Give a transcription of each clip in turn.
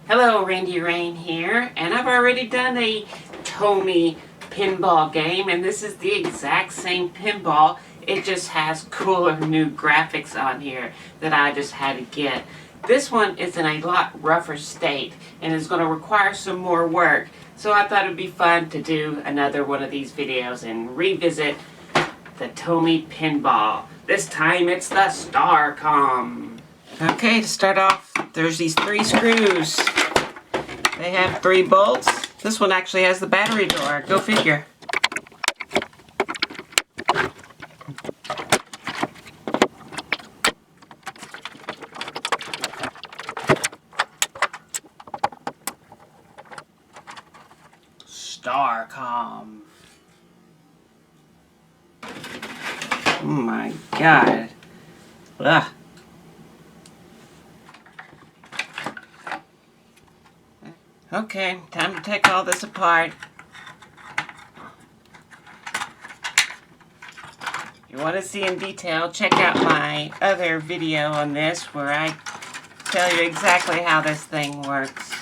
Hello, Randy Rain here, and I've already done a Tomy pinball game, and this is the exact same pinball. It just has cooler new graphics on here that I just had to get. This one is in a lot rougher state and is going to require some more work, so I thought it would be fun to do another one of these videos and revisit the Tomy pinball. This time it's the Starcom. Okay, to start off, there's these 3 screws. They have 3 bolts. This one actually has the battery door. Go figure. Starcom. Oh my god. Ugh. Okay, time to take all this apart. If you want to see in detail, check out my other video on this where I tell you exactly how this thing works.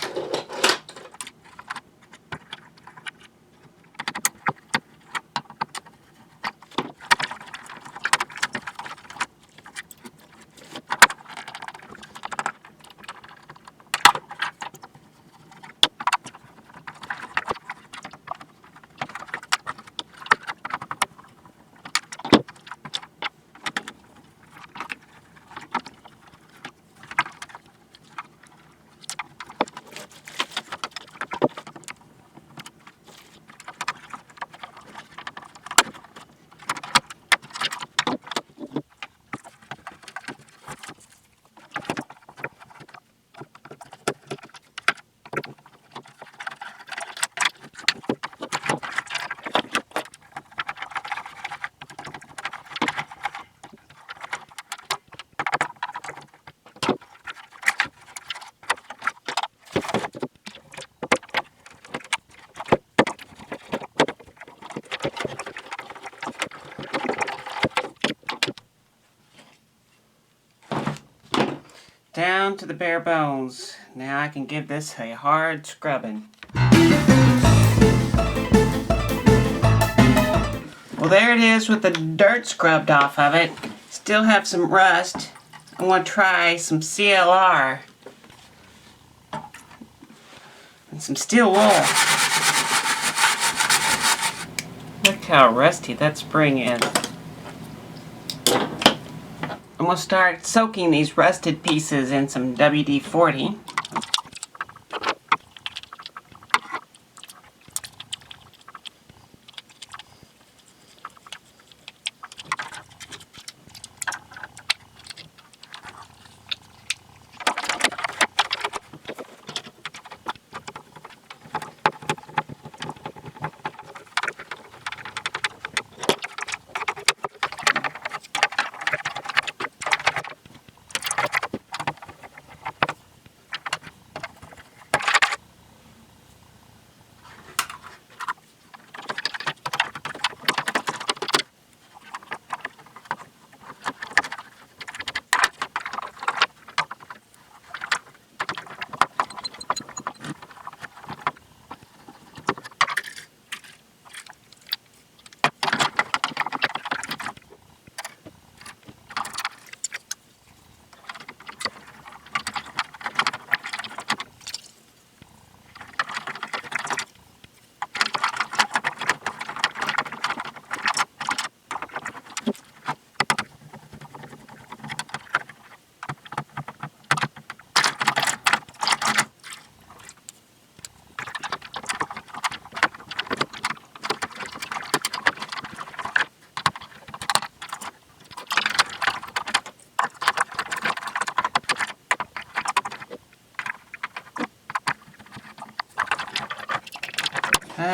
Down to the bare bones. Now I can give this a hard scrubbing. Well, there it is with the dirt scrubbed off of it. Still have some rust. I want to try some CLR and some steel wool. Look how rusty that spring is. I'm going to start soaking these rusted pieces in some WD-40.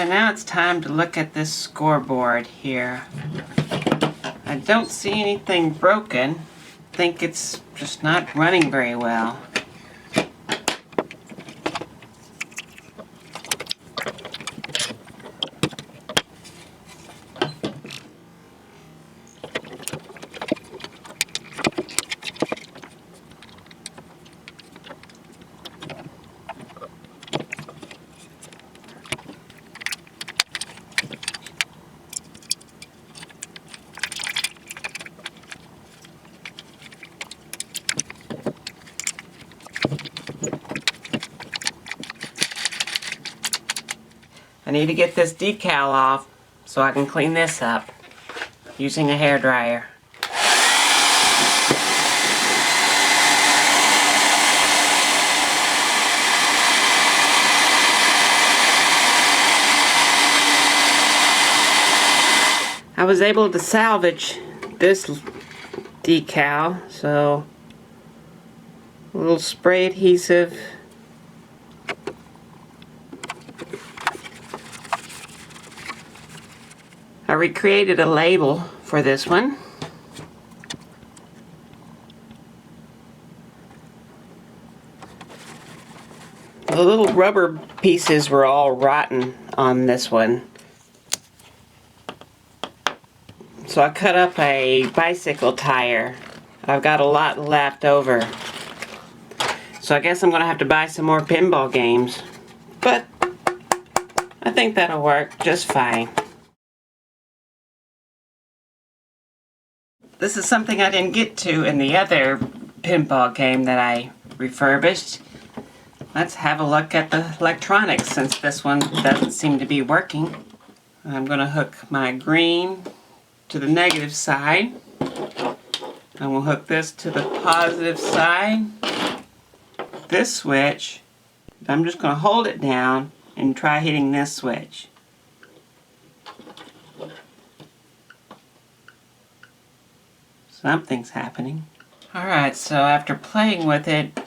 Now it's time to look at this scoreboard here. I don't see anything broken. I think it's just not running very well. I need to get this decal off so I can clean this up using a hairdryer. I was able to salvage this decal, so a little spray adhesive. I recreated a label for this one. The little rubber pieces were all rotten on this one. So I cut up a bicycle tire. I've got a lot left over. So I guess I'm going to have to buy some more pinball games. But I think that'll work just fine. This is something I didn't get to in the other pinball game that I refurbished. Let's have a look at the electronics since this one doesn't seem to be working. I'm going to hook my green to the negative side. I will hook this to the positive side. This switch, I'm just going to hold it down and try hitting this switch. Something's happening. Alright, so after playing with it,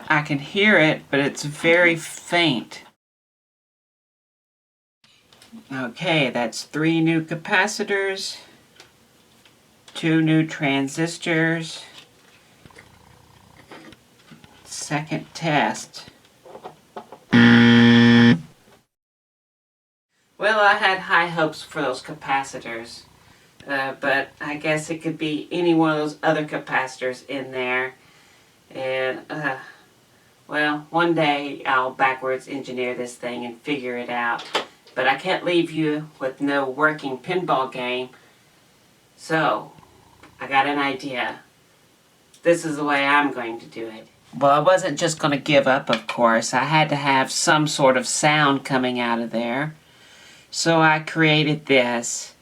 I can hear it, but it's very faint. Okay, that's 3 new capacitors, 2 new transistors. Second test. Well, I had high hopes for those capacitors, but I guess it could be any one of those other capacitors in there. And, well, one day I'll backwards engineer this thing and figure it out. But I can't leave you with no working pinball game. So, I got an idea. This is the way I'm going to do it. Well, I wasn't just going to give up, of course. I had to have some sort of sound coming out of there. So I created this.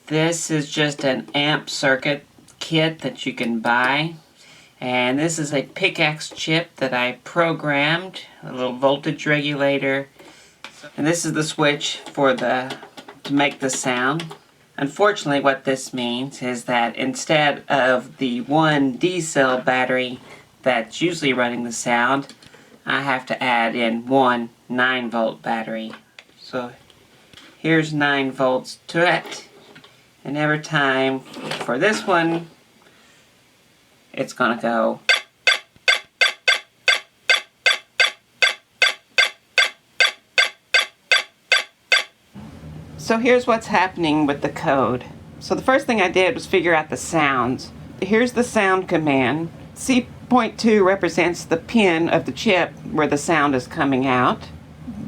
This is just an amp circuit kit that you can buy. And this is a Picaxe chip that I programmed, a little voltage regulator. And this is the switch for to make the sound. Unfortunately, what this means is that instead of the one D-cell battery that's usually running the sound, I have to add in one 9-volt battery. So here's 9 volts to it. And every time for this one, it's gonna go. So here's what's happening with the code. So the first thing I did was figure out the sounds. Here's the sound command. C.2 represents the pin of the chip where the sound is coming out.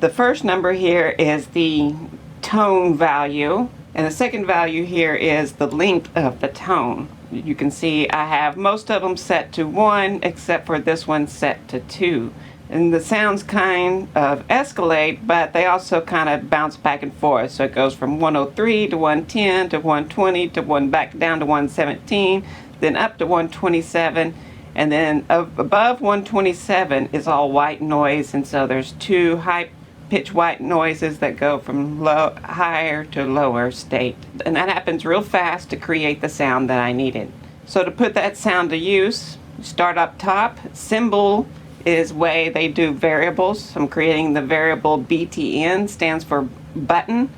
The first number here is the tone value, and the second value here is the length of the tone. You can see I have most of them set to 1 except for this one set to 2. And the sounds kind of escalate, but they also kind of bounce back and forth. So it goes from 103 to 110 to 120 to back down to 117, then up to 127, and then above 127 is all white noise. And so there's 2 high-pitched white noises that go from higher to lower state. And that happens real fast to create the sound that I needed. So to put that sound to use, start up top. Symbol is way they do variables. I'm creating the variable BTN, stands for button.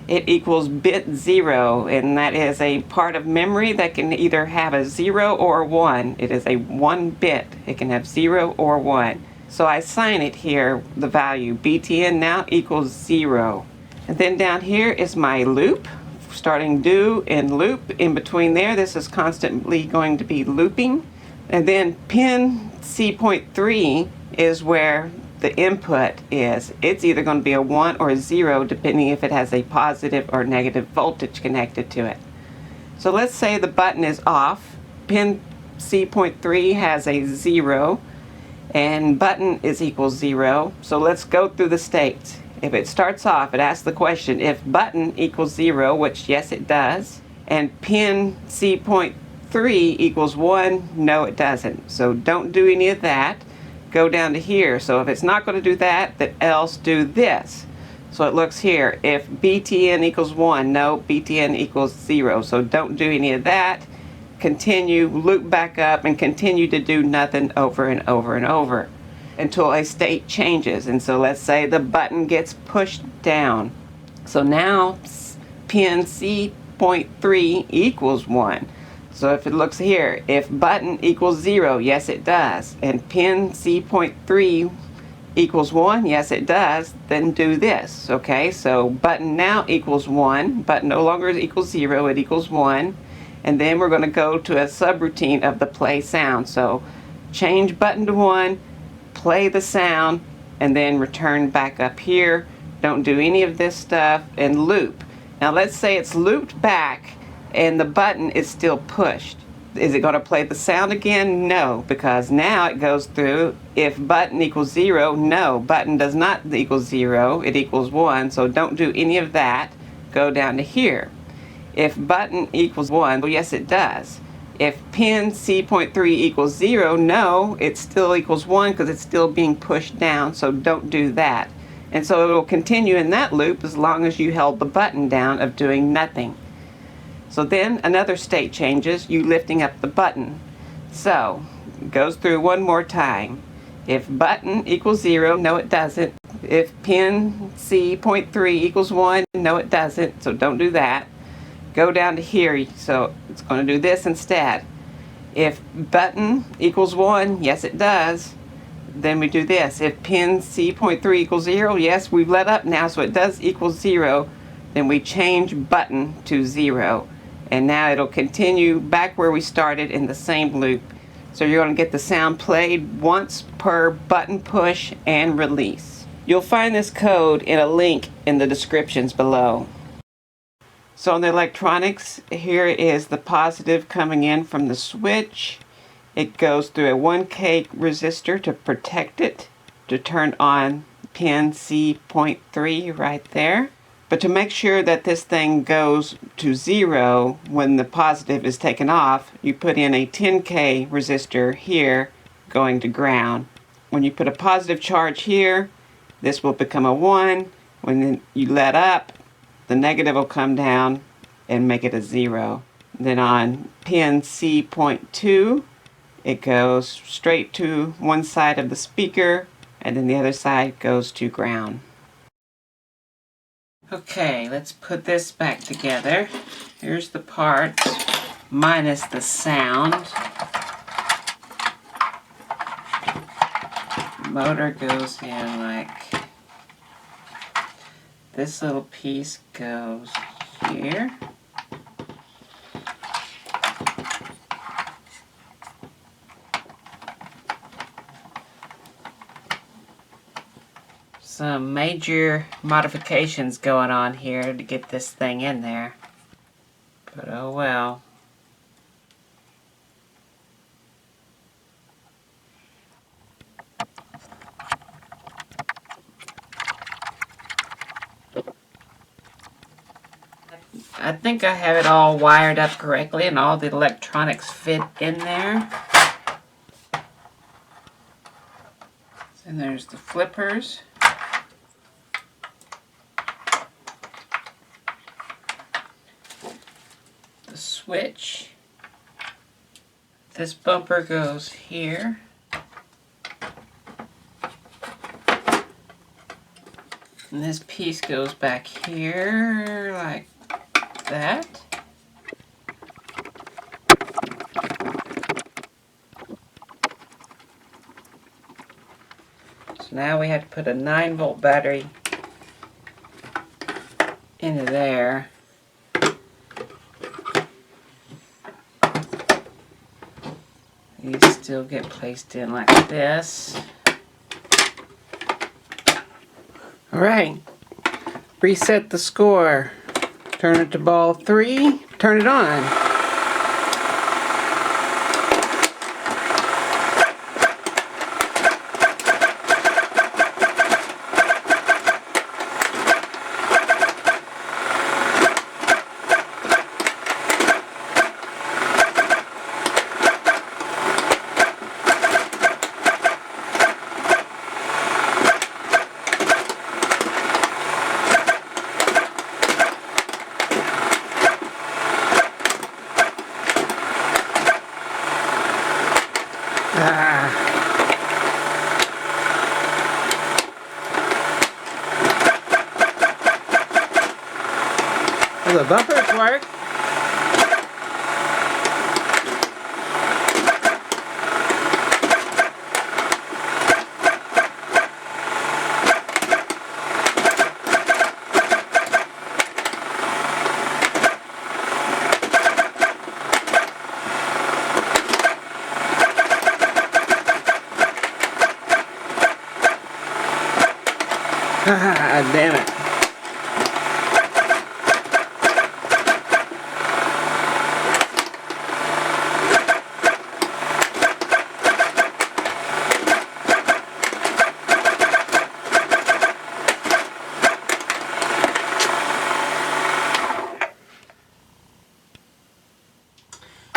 It equals bit 0, and that is a part of memory that can either have a 0 or a 1. It is a 1 bit. It can have 0 or 1. So I assign it here, the value BTN now equals 0. And then down here is my loop, starting do and loop. In between there, this is constantly going to be looping. And then pin C.3 is where the input is. It's either going to be a 1 or a 0 depending if it has a positive or negative voltage connected to it. So let's say the button is off. Pin C.3 has a 0, and button is equals 0. So let's go through the states. If it starts off, it asks the question, if button equals 0, which yes it does, and pin C.3 equals 1, no it doesn't. So don't do any of that. Go down to here. So if it's not going to do that, then else do this. So it looks here, if BTN equals 1, no, BTN equals 0. So don't do any of that. Continue, loop back up, and continue to do nothing over and over and over until a state changes. And so let's say the button gets pushed down. So now pin C.3 equals 1. So if it looks here, if button equals 0, yes it does, and pin C.3 equals 1, yes it does, then do this, okay? So button now equals 1, button no longer equals 0, it equals 1, and then we're going to go to a subroutine of the play sound. So change button to 1, play the sound, and then return back up here. Don't do any of this stuff, and loop. Now let's say it's looped back and the button is still pushed. Is it going to play the sound again? No, because now it goes through, if button equals 0, no, button does not equal 0, it equals 1, so don't do any of that. Go down to here. If button equals 1, well yes it does. If pin C.3 equals 0, no, it still equals 1 because it's still being pushed down, so don't do that. And so it will continue in that loop as long as you held the button down of doing nothing. So then another state changes, you lifting up the button. So it goes through one more time. If button equals 0, no it doesn't. If pin C.3 equals 1, no it doesn't, so don't do that. Go down to here, so it's going to do this instead. If button equals 1, yes it does, then we do this. If pin C.3 equals 0, yes, we've let up now, so it does equal 0, then we change button to 0. And now it'll continue back where we started in the same loop. So you're going to get the sound played once per button push and release. You'll find this code in a link in the descriptions below. So on the electronics, here is the positive coming in from the switch. It goes through a 1K resistor to protect it, to turn on pin C.3 right there. But to make sure that this thing goes to 0 when the positive is taken off, you put in a 10K resistor here going to ground. When you put a positive charge here, this will become a 1. When you let up, the negative will come down and make it a 0. Then on pin C.2, it goes straight to one side of the speaker, and then the other side goes to ground. Okay, let's put this back together. Here's the parts minus the sound. Motor goes in like this. Little piece goes here. Some major modifications going on here to get this thing in there, but oh well. I think I have it all wired up correctly and all the electronics fit in there. And there's the flippers. The switch. This bumper goes here. And this piece goes back here like that. So now we have to put a 9-volt battery into there. These still get placed in like this. Alright, reset the score. Turn it to ball 3, turn it on. the bumpers work. Damn it.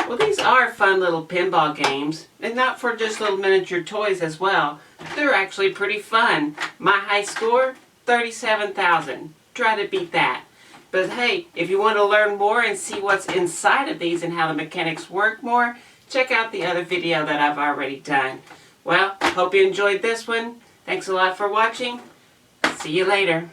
Well, these are fun little pinball games, and not for just little miniature toys as well. They're actually pretty fun. My high score, 37,000. Try to beat that. But hey, if you want to learn more and see what's inside of these and how the mechanics work more, check out the other video that I've already done. Well, hope you enjoyed this one. Thanks a lot for watching. See you later.